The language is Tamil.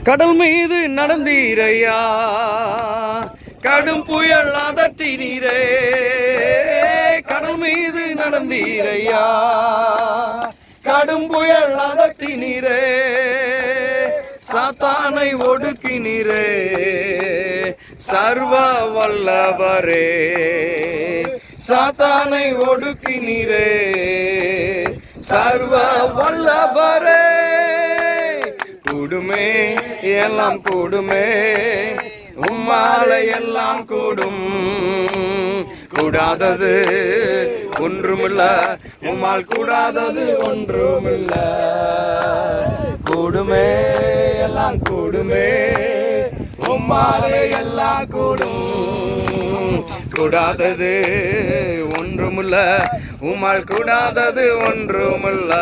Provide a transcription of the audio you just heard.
கடல் மீது நடந்தீரையா, கடும் புயல் அதட்டினீரே. கடல் மீது நடந்தீரையா, கடும் புயல் அதட்டினீரே. சாத்தானை ஒடுக்கினீரே, சர்வ வல்லவரே. சாத்தானை ஒடுக்கினீரே, சர்வ வல்லவரே. கூடுமே எல்லாம் கூடுமே, உம்மாலை எல்லாம் கூடும். கூடாதது ஒன்றுமில்ல, உம்மால் கூடாதது ஒன்றுமில்ல. கூடுமே எல்லாம் கூடுமே, உம்மாலை எல்லாம் கூடும். கூடாதது ஒன்றுமில்ல, உம்மால் கூடாதது ஒன்றுமில்ல.